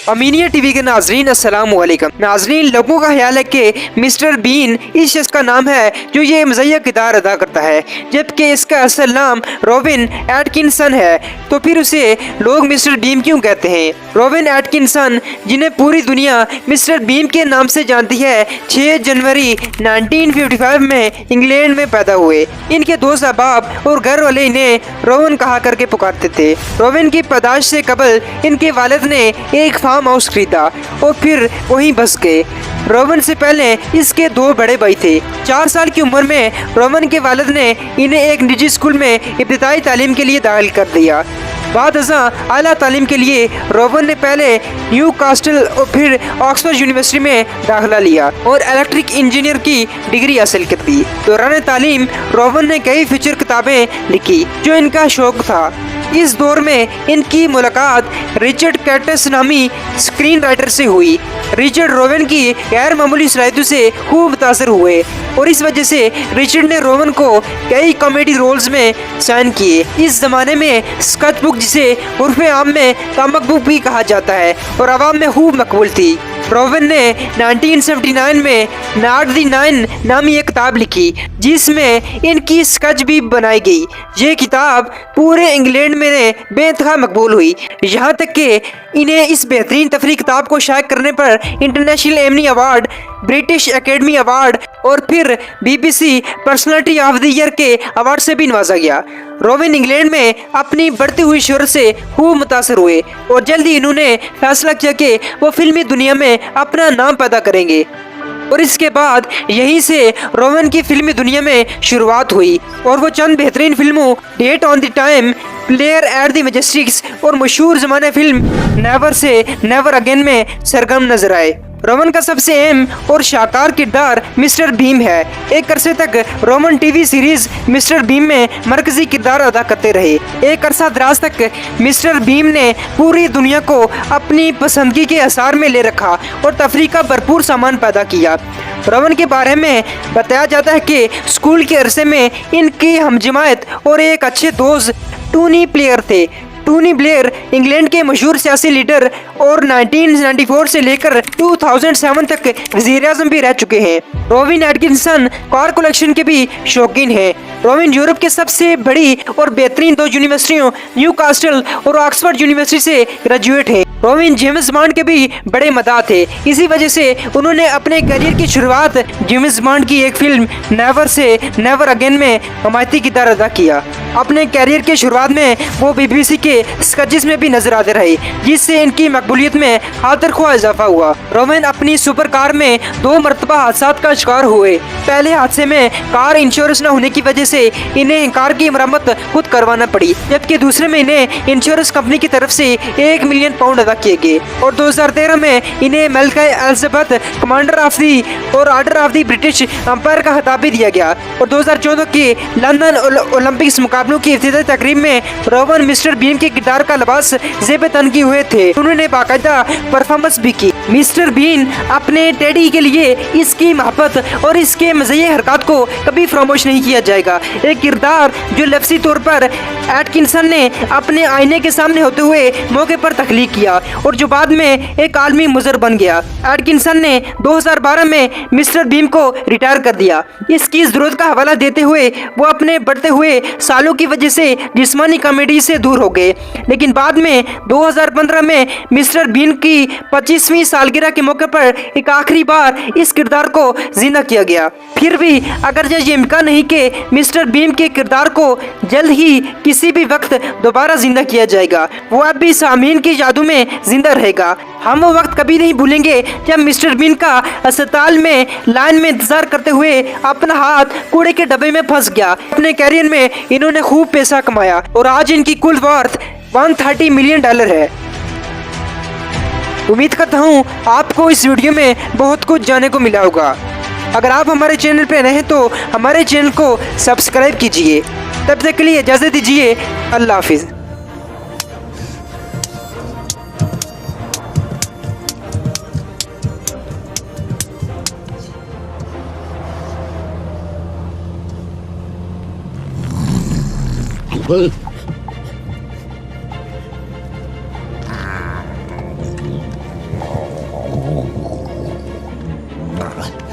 Anaemia TV के नाजरीन अस्सलाम वालेकुम। नाजरीन, लोगों का ख्याल है कि मिस्टर बीन इस शख्स का नाम है जो ये मज़ाहिया किरदार अदा करता है, जबकि इसका असल नाम रॉबिन एटकिंसन है। तो फिर उसे लोग मिस्टर बीन क्यों कहते हैं? रॉबिन एटकिंसन, जिन्हें पूरी दुनिया मिस्टर बीन के नाम से जानती है, 6 जनवरी 1955 में इंग्लैंड में पैदा हुए। इनके दोस्त अहबाब और घर वाले इन्हें रोवन कहा करके पुकारते थे। रोवन की पैदाइश से कबल इनके वालिद ने एक फार्म हाउस खरीदा और फिर वहीं बस गए। रोवन से पहले इसके 2 बड़े भाई थे। 4 साल की उम्र में रोवन के वालिद ने इन्हें एक निजी स्कूल में इब्तिदाई तालीम के लिए दाखिल कर दिया। बाद अज़ां आला तालीम के लिए रोवन ने पहले न्यू कास्टल और फिर ऑक्सफोर्ड यूनिवर्सिटी में दाखिला लिया और इलेक्ट्रिक इंजीनियर की डिग्री हासिल कर दी। दौरान तालीम रोवन ने कई फीचर किताबें लिखी जो इनका शौक था। इस दौर में इनकी मुलाकात रिचर्ड कैटस नामी स्क्रीन राइटर से हुई। रिचर्ड रोवन की गैर मामूली सलाहियतों से खूब मुतासर हुए और इस वजह से रिचर्ड ने रोवन को कई कॉमेडी रोल्स में साइन किए। इस जमाने में स्केच बुक, जिसे उर्फ आम में कॉमिक बुक भी कहा जाता है, और आवाम में खूब मकबूल थी। रोवन ने 1979 में नॉट द नाइन नामी एक किताब लिखी जिसमें इनकी स्केच भी बनाई गई। ये किताब पूरे इंग्लैंड में बेइंतहा मकबूल हुई, यहाँ तक कि इन्हें इस बेहतरीन तफरीह किताब को शाया करने पर international Emmy award, British academy award और फिर BBC personality of the year के अवार्ड से भी नवाजा गया। रोवन इंग्लैंड में अपनी बढ़ती हुई शोहरत से खूब मुतासर हुए और जल्द ही इन्होंने फैसला किया कि वो फिल्मी दुनिया में अपना नाम पैदा करेंगे और इसके बाद यहीं से रोवन की फिल्मी दुनिया में शुरुआत हुई और वो चंद बेहतरीन फिल्मों date on the time, player at the majestics और मशहूर ज़माने फिल्म नेवर से नेवर अगेन में सरगर्म नजर आए। रोवन का सबसे अहम और शानदार किरदार मिस्टर बीम है। एक अरसे तक Rowan TV series mister beam में मरकजी किरदार अदा करते रहे। एक अरसा दराज तक मिस्टर बीम ने पूरी दुनिया को अपनी पसंदगी के आसार में ले रखा और तफरीह का भरपूर सामान पैदा किया। रोवन के बारे में बताया जाता है कि स्कूल के अरसे में इनकी हमजमात और एक अच्छे दोस्त टोनी ब्लेयर थे। टोनी ब्लेयर इंग्लैंड के मशहूर सियासी लीडर और 1994 से लेकर 2007 तक वज़ीर-ए-आज़म भी रह चुके हैं। रोवन एटकिंसन कार कलेक्शन के भी शौकीन हैं। रोवन यूरोप के सबसे बड़ी और बेहतरीन 2 यूनिवर्सिटियों न्यू कास्टल और ऑक्सफोर्ड यूनिवर्सिटी से ग्रेजुएट हैं। रोवन जेम्स बॉन्ड के भी बड़े मदाह थे। इसी वजह से उन्होंने अपने करियर की शुरुआत जेम्स बॉन्ड की एक film never say never again में हमायती किरदार अदा किया। अपने करियर के शुरुआत में वो BBC के स्केचेस में भी नजर आते रहे, जिससे इनकी मकबूलियत में खातिर ख्वाह इजाफा हुआ। रोवन अपनी सुपर कार में 2 मरतबा हादसा का शिकार हुए। पहले हादसे में कार इंश्योरेंस न होने की वजह से इन्हें कार की मरम्मत खुद करवाना पड़ी, जबकि दूसरे में इन्हें इंश्योरेंस कंपनी की तरफ से £1 मिलियन अदा किए गए और 2013 में इन्हें मलका एलिजाबेथ कमांडर ऑफ दी और order of the British umpire का खिताब भी दिया गया। और 2014 के लंदन ओलंपिक्स मुकाबलों की इफ्तिताही तकरीब में रोवन मिस्टर बीन के किरदार का लिबास ज़ेब तन किए हुए थे। उन्होंने बाकायदा परफॉर्मेंस भी की। मिस्टर बीन अपने टेडी के लिए इसकी मोहब्बत और इसके मज़ाहिया हरकत को कभी फरामोश नहीं किया जाएगा। एक किरदार जो लफ्ज़ी तौर पर एटकिंसन ने अपने आईने के सामने होते हुए मौके पर तख्लीक किया और जो बाद में एक आलमी मुजर बन गया। एटकिंसन ने 2012 में मिस्टर बीम को रिटायर कर दिया। इसकी ज़रूरत का हवाला देते हुए वो अपने बढ़ते हुए सालों की वजह से जिस्मानी कॉमेडी से दूर हो गए, लेकिन बाद में 2015 में मिस्टर बीन की 25वीं सालगिरह के मौके पर एक आखिरी बार इस किरदार को जिंदा किया गया। फिर भी अगर ये इम्कान नहीं कि मिस्टर बीन के किरदार को जल्द ही किसी भी वक्त दोबारा जिंदा किया जाएगा, वो अब भी सामीन की यादों में जिंदा रहेगा। हम वो वक्त कभी नहीं भूलेंगे जब मिस्टर बीन का अस्पताल में लाइन में इंतजार करते हुए अपना हाथ कूड़े के डब्बे में फंस गया। अपने कैरियर में इन्होंने खूब पैसा कमाया और आज इनकी कुल वर्थ $130 मिलियन है। उम्मीद करता हूँ आपको इस वीडियो में बहुत कुछ जानने को मिला होगा। अगर आप हमारे चैनल पर नए हैं तो हमारे चैनल को सब्सक्राइब कीजिए। तब तक के लिए इजाज़त दीजिए। अल्लाह हाफिज़। Well, पड़ रहा है।